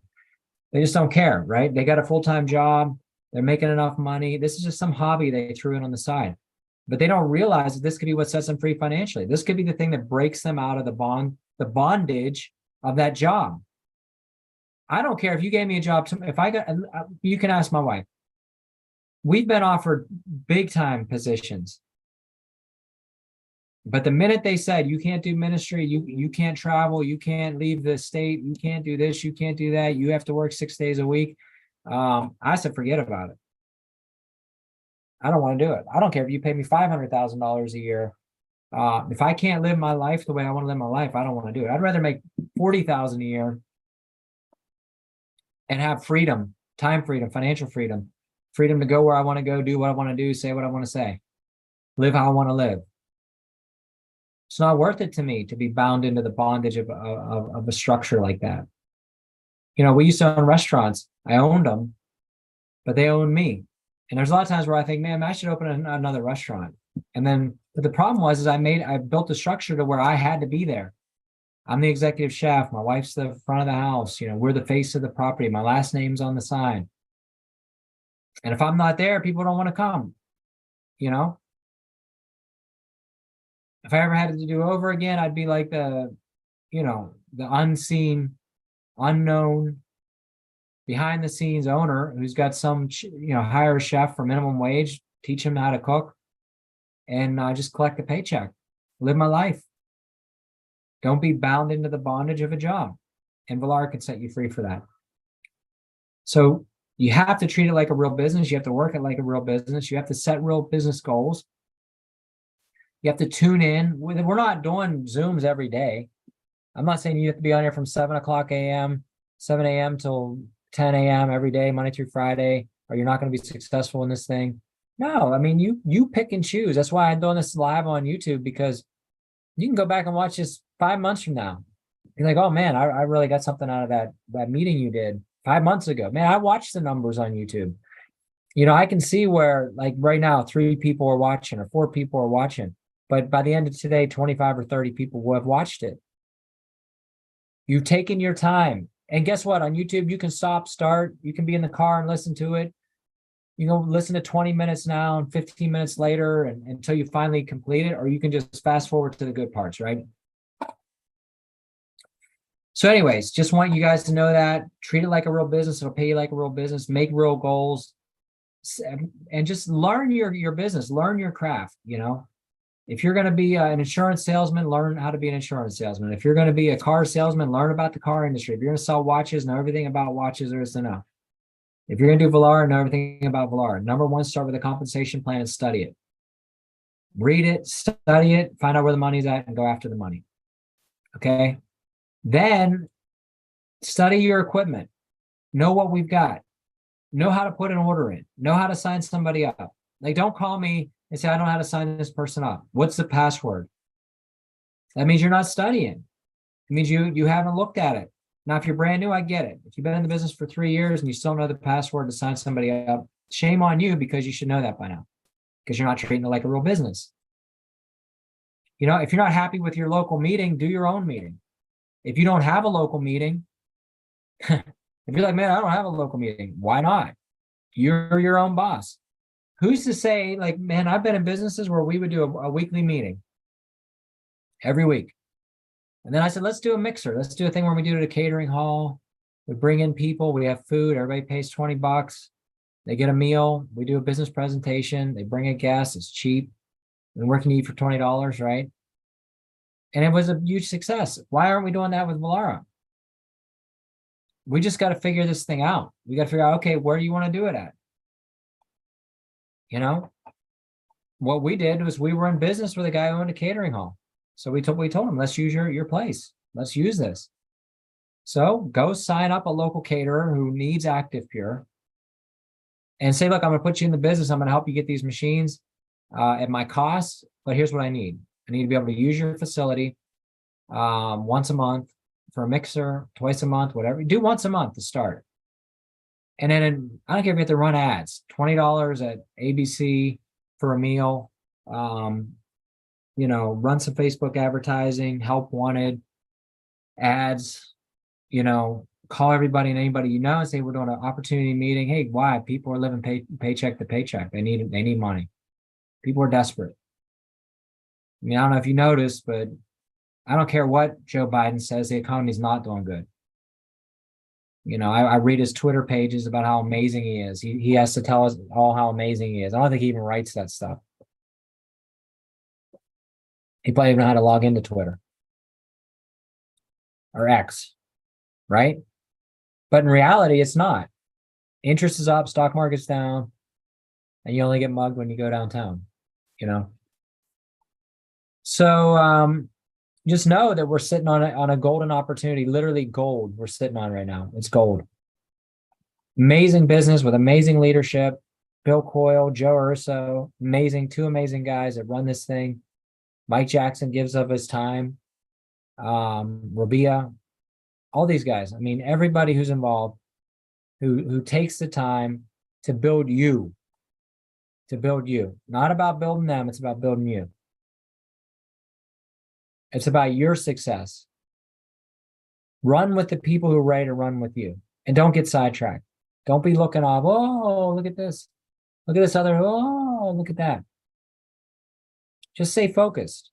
They just don't care, right? They got a full-time job. They're making enough money. This is just some hobby they threw in on the side. But they don't realize that this could be what sets them free financially. This could be the thing that breaks them out of the bondage of that job. I don't care if you gave me a job. If I got, you can ask my wife. We've been offered big time positions. But the minute they said, you can't do ministry, you can't travel, you can't leave the state, you can't do this, you can't do that, you have to work 6 days a week. I said, forget about it. I don't want to do it. I don't care if you pay me $500,000 a year. If I can't live my life the way I want to live my life, I don't want to do it. I'd rather make $40,000 a year and have freedom, time freedom, financial freedom, freedom to go where I want to go, do what I want to do, say what I want to say, live how I want to live. It's not worth it to me to be bound into the bondage of a structure like that. You know, we used to own restaurants. I owned them, but they owned me. And there's a lot of times where I think, man, I should open another restaurant. And then, but the problem was, I built a structure to where I had to be there. I'm the executive chef. My wife's the front of the house. You know, we're the face of the property. My last name's on the sign. And if I'm not there, people don't want to come, you know? If I ever had to do over again, I'd be like the unseen, unknown, behind the scenes owner who's got some, hire a chef for minimum wage, teach him how to cook, and just collect a paycheck, live my life. Don't be bound into the bondage of a job. And Vollara can set you free for that. So you have to treat it like a real business. You have to work it like a real business. You have to set real business goals. You have to tune in. We're not doing Zooms every day. I'm not saying you have to be on here from 7 a.m. till 10 a.m. every day, Monday through Friday, or you're not going to be successful in this thing. No, I mean, you pick and choose. That's why I'm doing this live on YouTube, because you can go back and watch this 5 months from now. You're like, oh man, I really got something out of that meeting you did 5 months ago. Man, I watched the numbers on YouTube. You know, I can see where, like right now, 3 people are watching or 4 people are watching. But by the end of today, 25 or 30 people will have watched it. You've taken your time. And guess what? On YouTube, you can stop, start. You can be in the car and listen to it. You can listen to 20 minutes now and 15 minutes later until you finally complete it, or you can just fast forward to the good parts, right? So anyways, just want you guys to know that. Treat it like a real business. It'll pay you like a real business. Make real goals. And just learn your business. Learn your craft, you know. If you're going to be an insurance salesman, learn how to be an insurance salesman. If you're going to be a car salesman, learn about the car industry. If you're going to sell watches, know everything about watches there is to know. If you're going to do Vollara, know everything about Vollara. Number one, start with a compensation plan and study it. Read it, study it, find out where the money's at, and go after the money. Okay? Then study your equipment. Know what we've got. Know how to put an order in. Know how to sign somebody up. Like, don't call me and say, I don't know how to sign this person up. What's the password? That means you're not studying. It means you haven't looked at it. Now, if you're brand new, I get it. If you've been in the business for 3 years and you still know the password to sign somebody up, shame on you, because you should know that by now, because you're not treating it like a real business. You know, if you're not happy with your local meeting, do your own meeting. If you don't have a local meeting, if you're like, man, I don't have a local meeting, why not? You're your own boss. Who's to say, like, man, I've been in businesses where we would do a weekly meeting every week. And then I said, let's do a mixer. Let's do a thing where we do it at a catering hall. We bring in people, we have food, everybody pays $20. They get a meal, we do a business presentation, they bring a guest, it's cheap. And where can you eat for $20, right? And it was a huge success. Why aren't we doing that with Vollara? We just got to figure this thing out. We got to figure out, okay, where do you want to do it at? You know, what we did was we were in business with a guy who owned a catering hall. So we told him, let's use your place. Let's use this. So go sign up a local caterer who needs Active Pure and say, look, I'm going to put you in the business. I'm going to help you get these machines at my cost. But here's what I need. I need to be able to use your facility. once a month for a mixer, twice a month, whatever. Do once a month to start. And then I don't care if you have to run ads, $20 at ABC for a meal. Run some Facebook advertising, help wanted ads, call everybody and anybody and say we're doing an opportunity meeting. Hey, why? People are living paycheck to paycheck. They need money. People are desperate. I mean, I don't know if you noticed, but I don't care what Joe Biden says, the economy's not doing good. I read his Twitter pages about how amazing he is. He has to tell us all how amazing he is. I don't think he even writes that stuff. He probably even know how to log into Twitter or X, right? But in reality, it's not. Interest is up, stock market's down, and you only get mugged when you go downtown, So just know that we're sitting on a golden opportunity, literally gold we're sitting on right now. It's gold. Amazing business with amazing leadership. Bill Coyle, Joe Urso, two amazing guys that run this thing. Mike Jackson gives up his time. Rabia, all these guys. I mean, everybody who's involved, who takes the time to build you. Not about building them, it's about building you. It's about your success. Run with the people who are ready to run with you. And don't get sidetracked. Don't be looking off, oh, look at this. Look at this other, oh, look at that. Just stay focused.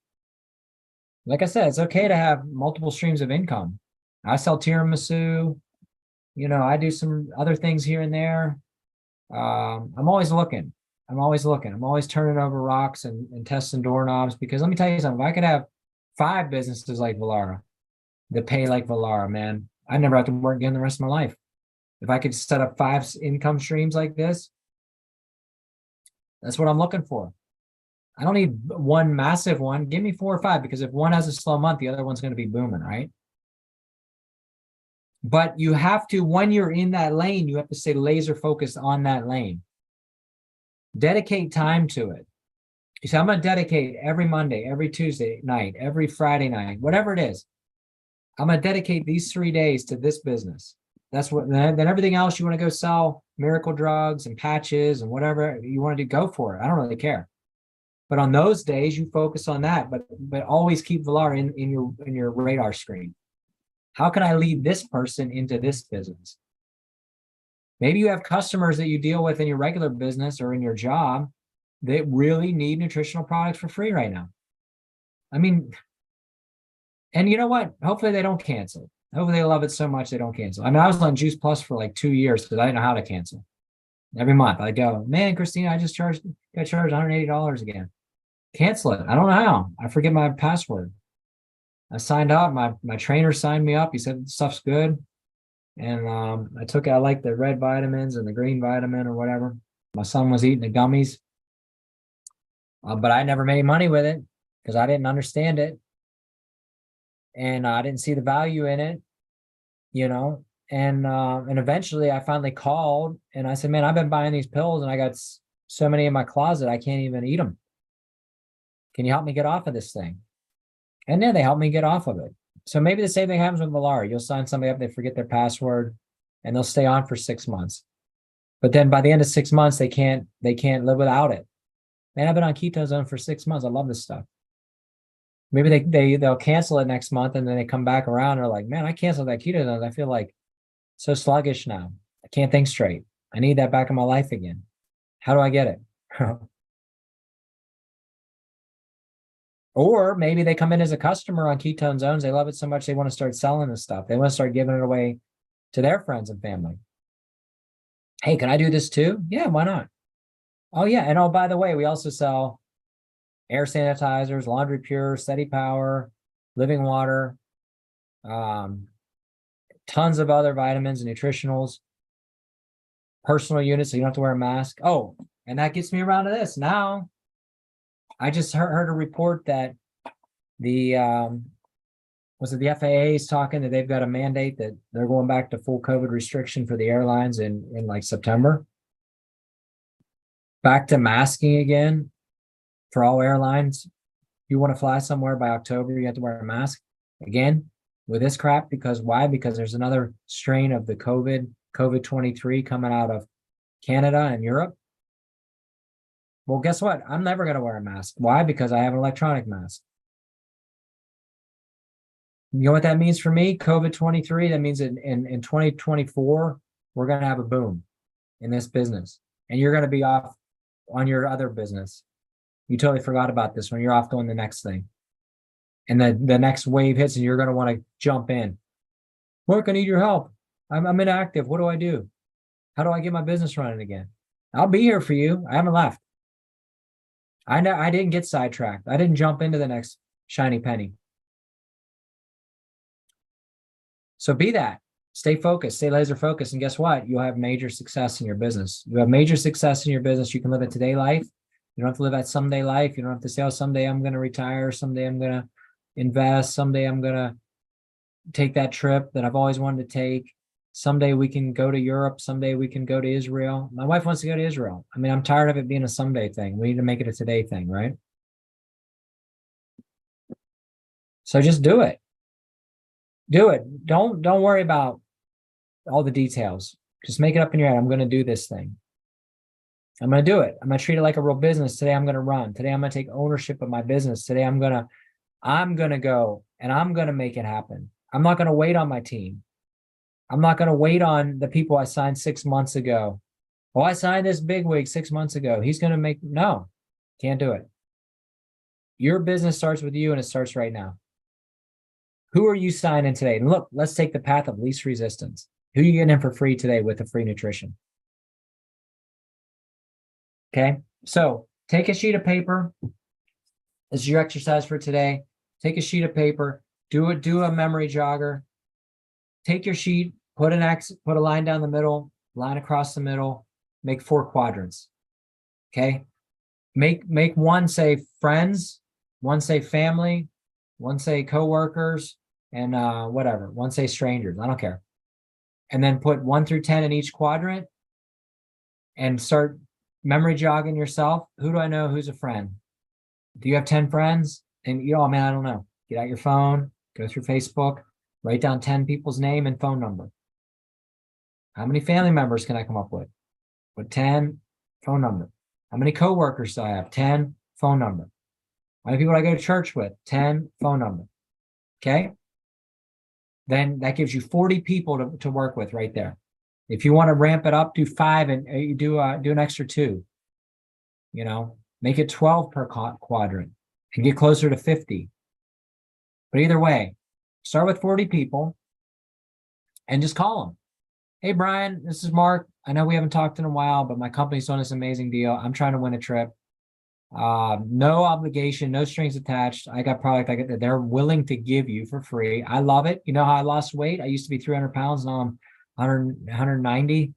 Like I said, it's okay to have multiple streams of income. I sell tiramisu. I do some other things here and there. I'm always looking. I'm always turning over rocks and testing doorknobs, because let me tell you something. If I could have 5 businesses like Vollara that pay like Vollara, man, I'd never have to work again the rest of my life. If I could set up 5 income streams like this, that's what I'm looking for. I don't need one massive one. Give me 4 or 5, because if one has a slow month, the other one's going to be booming, right? But you have to, when you're in that lane, you have to stay laser focused on that lane. Dedicate time to it. You say, I'm going to dedicate every Monday, every Tuesday night, every Friday night, whatever it is. I'm going to dedicate these 3 days to this business. That's what, then everything else you want to go sell miracle drugs and patches and whatever you want to do, go for it. I don't really care. But on those days, you focus on that, but always keep Vollara in your radar screen. How can I lead this person into this business? Maybe you have customers that you deal with in your regular business or in your job that really need nutritional products for free right now. I mean, and you know what? Hopefully they don't cancel. Hopefully they love it so much they don't cancel. I mean, I was on Juice Plus for like 2 years because I didn't know how to cancel. Every month I go, man, Christina, I just got charged $180 again. Cancel it. I don't know how. I forget my password. I signed up. My trainer signed me up. He said stuff's good. And I took it. I like the red vitamins and the green vitamin or whatever. My son was eating the gummies. But I never made money with it because I didn't understand it. And I didn't see the value in it, And eventually I finally called and I said, man, I've been buying these pills and I got so many in my closet, I can't even eat them. Can you help me get off of this thing? And then they helped me get off of it. So maybe the same thing happens with Vollara. You'll sign somebody up, they forget their password, and they'll stay on for 6 months. But then by the end of 6 months, they can't live without it. Man, I've been on ketone for 6 months. I love this stuff. Maybe they'll cancel it next month, and then they come back around and are like, man, I canceled that ketone. I feel like so sluggish now. I can't think straight. I need that back in my life again. How do I get it? Or maybe they come in as a customer on ketone zones. They love it so much they want to start selling this stuff. They want to start giving it away to their friends and family. Hey, can I do this too? Yeah, why not? Oh, yeah. And oh, by the way, we also sell air sanitizers, Laundry Pure, Steady Power, Living Water, tons of other vitamins and nutritionals, personal units so you don't have to wear a mask. Oh, and that gets me around to this. Now, I just heard a report that the FAA is talking that they've got a mandate that they're going back to full COVID restriction for the airlines in like September. Back to masking again for all airlines. You want to fly somewhere by October, you have to wear a mask. again with this crap. Because why? Because there's another strain of the COVID 23 coming out of Canada and Europe. Well, guess what? I'm never going to wear a mask. Why? Because I have an electronic mask. You know what that means for me? COVID 23. That means in 2024, we're going to have a boom in this business. And you're going to be off on your other business. You totally forgot about this when you're off doing the next thing. And the next wave hits and you're going to want to jump in. Mark, I need your help. I'm inactive. What do I do? How do I get my business running again? I'll be here for you. I haven't left. I know I didn't get sidetracked. I didn't jump into the next shiny penny. So be that. Stay focused, stay laser focused. And guess what? You'll have major success in your business. You have major success in your business. You can live a today life. You don't have to live that someday life. You don't have to say, oh, someday I'm going to retire. Someday I'm going to invest. Someday I'm going to take that trip that I've always wanted to take. Someday we can go to Europe. Someday we can go to Israel. My wife wants to go to Israel. I mean, I'm tired of it being a someday thing. We need to make it a today thing, right? So just do it. Do it. Don't worry about all the details. Just make it up in your head. I'm going to do this thing. I'm going to do it. I'm going to treat it like a real business. Today I'm going to run. Today I'm going to take ownership of my business. Today I'm going to go and I'm going to make it happen. I'm not going to wait on my team. I'm not going to wait on the people I signed 6 months ago. Oh, I signed this bigwig 6 months ago. He's going to make, no, can't do it. Your business starts with you and it starts right now. Who are you signing today? And look, let's take the path of least resistance. Who are you getting in for free today with the free nutrition? Okay, so take a sheet of paper. This is your exercise for today. Take a sheet of paper, do a memory jogger. Take your sheet, put a line down the middle, line across the middle, make 4 quadrants. Okay, make one say friends, one say family, one say coworkers, and whatever, one say strangers. I don't care. And then put 1 through 10 in each quadrant and start memory jogging yourself. Who do I know who's a friend? Do you have 10 friends? And oh man, I don't know. Get out your phone, go through Facebook, write down 10 people's name and phone number. How many family members can I come up with? With 10, phone number. How many coworkers do I have? 10, phone number. How many people do I go to church with? 10, phone number. Okay. Then that gives you 40 people to work with right there. If you want to ramp it up, do 5 and you do an extra 2. You know, make it 12 per quadrant and get closer to 50. But either way, start with 40 people and just call them. Hey, Brian, this is Mark. I know we haven't talked in a while, but my company's doing this amazing deal. I'm trying to win a trip. No obligation, no strings attached. I got product that they're willing to give you for free. I love it. You know how I lost weight? I used to be 300 pounds. Now I'm 190.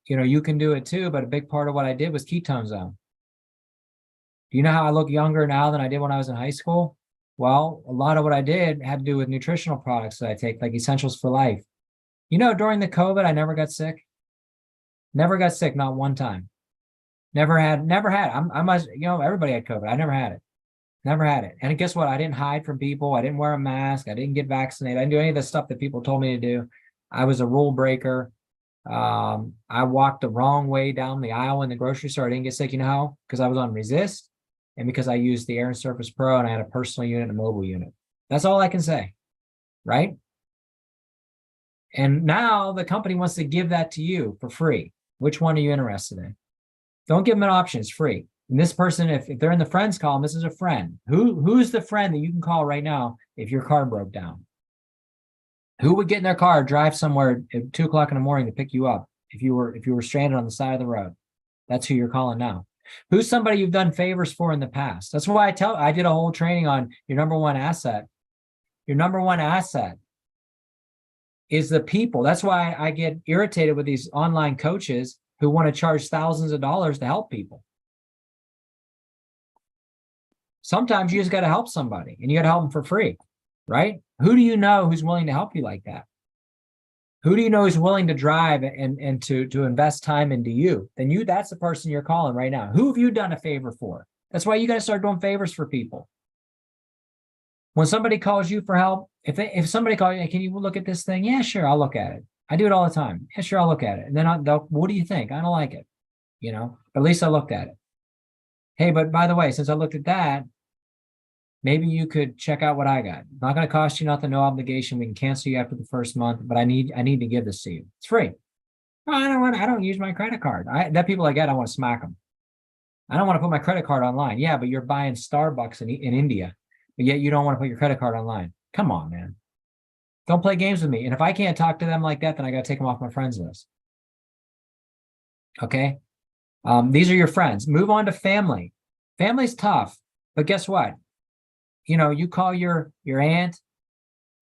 You know, you can do it too, but a big part of what I did was ketone zone. Do you know how I look younger now than I did when I was in high school? Well, a lot of what I did had to do with nutritional products that I take, like Essentials for Life. You know, during the COVID, I never got sick. Never got sick, not one time. Never had. You know, everybody had COVID. I never had it. Never had it. And guess what? I didn't hide from people. I didn't wear a mask. I didn't get vaccinated. I didn't do any of the stuff that people told me to do. I was a rule breaker. I walked the wrong way down the aisle in the grocery store. I didn't get sick. You know how? Because I was on Resist and because I used the Air and Surface Pro and I had a personal unit and a mobile unit. That's all I can say, right? And now the company wants to give that to you for free. Which one are you interested in? Don't give them an option. It's free. And this person, if they're in the friends column, this is a friend. Who's the friend that you can call right now if your car broke down? Who would get in their car, drive somewhere at 2 o'clock in the morning to pick you up if you were stranded on the side of the road? That's who you're calling now. Who's somebody you've done favors for in the past? That's why I did a whole training on your number one asset. Your number one asset is the people. That's why I get irritated with these online coaches who want to charge thousands of dollars to help people. Sometimes you just got to help somebody and you got to help them for free, right? Who do you know who's willing to help you like that? Who do you know is willing to drive and to invest time into you? Then that's the person you're calling right now. Who have you done a favor for? That's why you got to start doing favors for people. When somebody calls you for help, if somebody calls you, hey, can you look at this thing? Yeah, sure, I'll look at it. I do it all the time. Yeah, sure, I'll look at it. And then they'll, what do you think? I don't like it, but at least I looked at it. Hey, but by the way, since I looked at that, maybe you could check out what I got. It's not going to cost you nothing, no obligation. We can cancel you after the first month, but I need to give this to you. It's free. Oh, I don't use my credit card. That people I want to smack them. I don't want to put my credit card online. Yeah, but you're buying Starbucks in India, but yet you don't want to put your credit card online. Come on, man. Don't play games with me. And if I can't talk to them like that, then I got to take them off my friends list. Okay. These are your friends. Move on to family. Family's tough, but guess what? You call your aunt.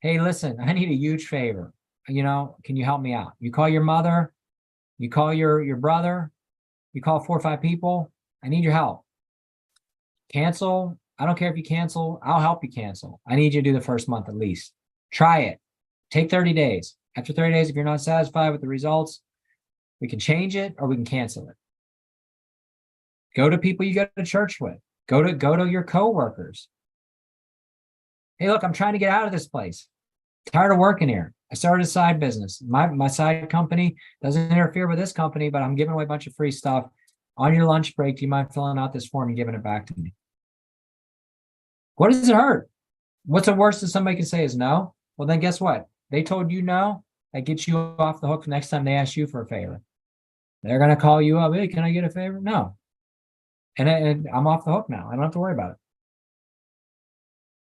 Hey, listen, I need a huge favor. Can you help me out? You call your mother. You call your brother. You call 4 or 5 people. I need your help. Cancel. I don't care if you cancel. I'll help you cancel. I need you to do the first month at least. Try it. Take 30 days. After 30 days, if you're not satisfied with the results, we can change it or we can cancel it. Go to people you go to church with. Go to your coworkers. Hey, look, I'm trying to get out of this place. Tired of working here. I started a side business. My side company doesn't interfere with this company, but I'm giving away a bunch of free stuff. On your lunch break, do you mind filling out this form and giving it back to me? What does it hurt? What's the worst that somebody can say is no? Well, then guess what? They told you no. That gets you off the hook the next time they ask you for a favor. They're going to call you up. Hey, can I get a favor? No. And I'm off the hook now. I don't have to worry about it.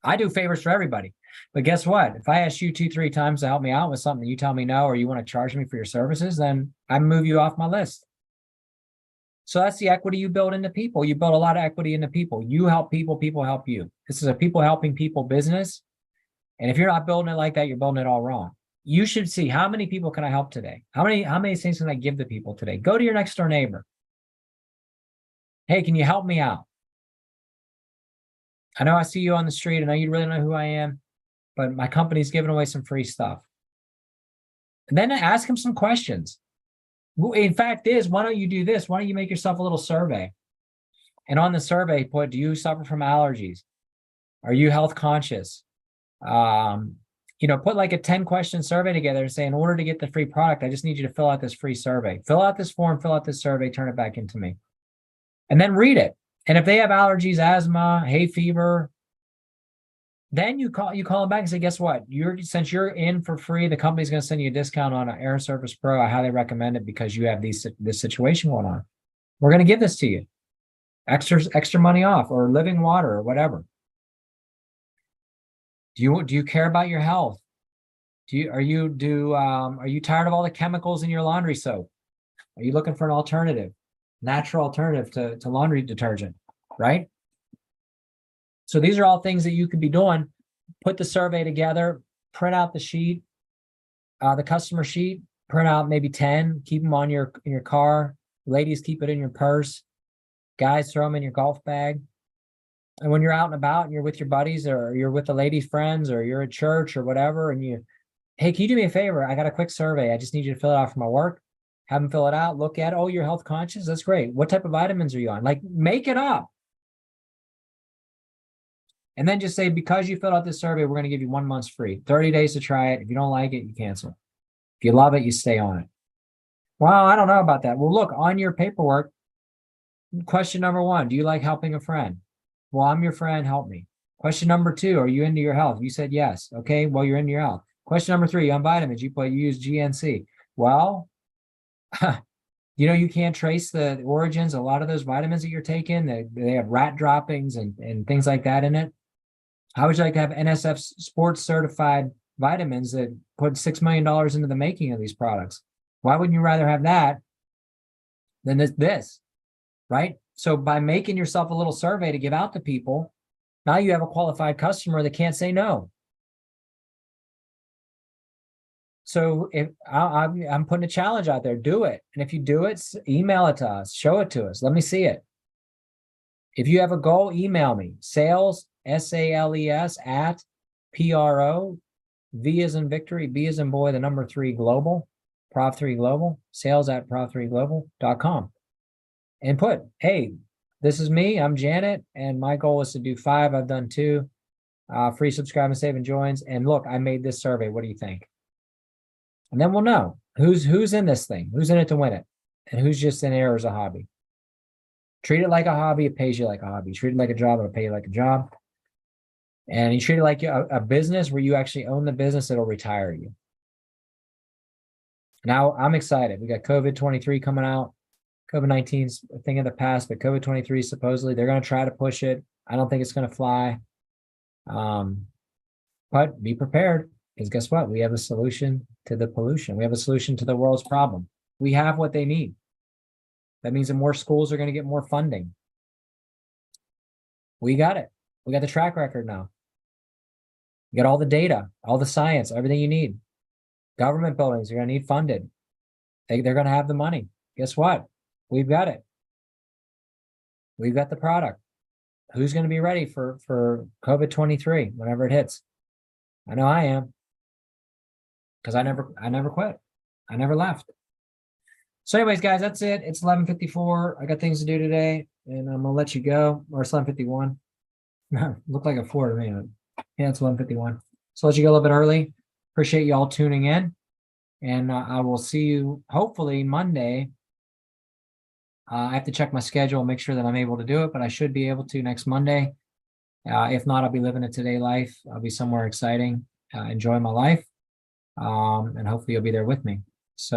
I do favors for everybody. But guess what? If I ask you 2, 3 times to help me out with something, you tell me no, or you want to charge me for your services, then I move you off my list. So that's the equity you build into people. You build a lot of equity into people. You help people, people help you. This is a people helping people business. And if you're not building it like that, you're building it all wrong. You should see, how many people can I help today? How many things can I give to people today? Go to your next door neighbor. Hey, can you help me out? I know I see you on the street. I know you really know who I am, but my company's giving away some free stuff. And then ask them some questions. In fact, why don't you do this? Why don't you make yourself a little survey? And on the survey, put, do you suffer from allergies? Are you health conscious? Put like a 10-question survey together and say, in order to get the free product, I just need you to fill out this free survey. Fill out this form, fill out this survey, turn it back into me. And then read it. And if they have allergies, asthma, hay fever, then you call them back and say, guess what? Since you're in for free, the company's going to send you a discount on an Air Surface Pro. I highly recommend it because you have this situation going on. We're going to give this to you. Extra money off, or living water, or whatever. Do you care about your health? Are you tired of all the chemicals in your laundry soap? Are you looking for an alternative, natural alternative to laundry detergent, right? So these are all things that you could be doing. Put the survey together, print out the sheet, the customer sheet, print out maybe 10, keep them on your car. Ladies, keep it in your purse. Guys, throw them in your golf bag. And when you're out and about and you're with your buddies, or you're with the ladies' friends, or you're at church or whatever, and hey, can you do me a favor? I got a quick survey. I just need you to fill it out for my work. Have them fill it out, look at it. Oh, you're health conscious? That's great. What type of vitamins are you on? Like, make it up. And then just say, because you filled out this survey, we're going to give you 1 month's free, 30 days to try it. If you don't like it, you cancel. If you love it, you stay on it. Well, I don't know about that. Well, look, on your paperwork, question number 1, do you like helping a friend? Well, I'm your friend, help me. Question number 2, are you into your health? You said yes. Okay, well, you're into your health. Question number 3, on vitamins, you use GNC. Well, you can't trace the origins. A lot of those vitamins that you're taking, they have rat droppings and things like that in it. How would you like to have NSF sports certified vitamins that put $6 million into the making of these products? Why wouldn't you rather have that than this, right? So by making yourself a little survey to give out to people, now you have a qualified customer that can't say no. So if I'm putting a challenge out there, do it. And if you do it, email it to us, show it to us. Let me see it. If you have a goal, email me, sales, SALES at PRO, V as in victory, B as in boy, the number 3 global, Prov3 Global, sales at prov3global.com. And put, hey, this is me, I'm Janet, and my goal is to do 5, I've done 2. free subscribe and save and joins. And look, I made this survey. What do you think? And then we'll know who's in this thing, who's in it to win it, and who's just in there as a hobby. Treat it like a hobby, it pays you like a hobby. Treat it like a job, it'll pay you like a job. And you treat it like a business where you actually own the business, it'll retire you. Now I'm excited. We got COVID-23 coming out. COVID-19's a thing of the past, but COVID-23 supposedly they're going to try to push it. I don't think it's going to fly. But be prepared, because guess what? We have a solution to the pollution. We have a solution to the world's problem. We have what they need. That means that more schools are going to get more funding. We got it. We got the track record now. You got all the data, all the science, everything you need. Government buildings are going to need funded. They're going to have the money. Guess what? We've got it. We've got the product. Who's going to be ready for COVID-23 whenever it hits? I know I am, because I never quit. I never left. So anyways, guys, that's it. It's 11:54. I got things to do today, and I'm gonna let you go. Or it's 11:51. Looked like a 4 to me. Yeah, it's 11:51. So I'll let you go a little bit early. Appreciate you all tuning in, and I will see you hopefully Monday. I have to check my schedule and make sure that I'm able to do it, but I should be able to next Monday. If not, I'll be living a today life. I'll be somewhere exciting, enjoying my life, and hopefully you'll be there with me.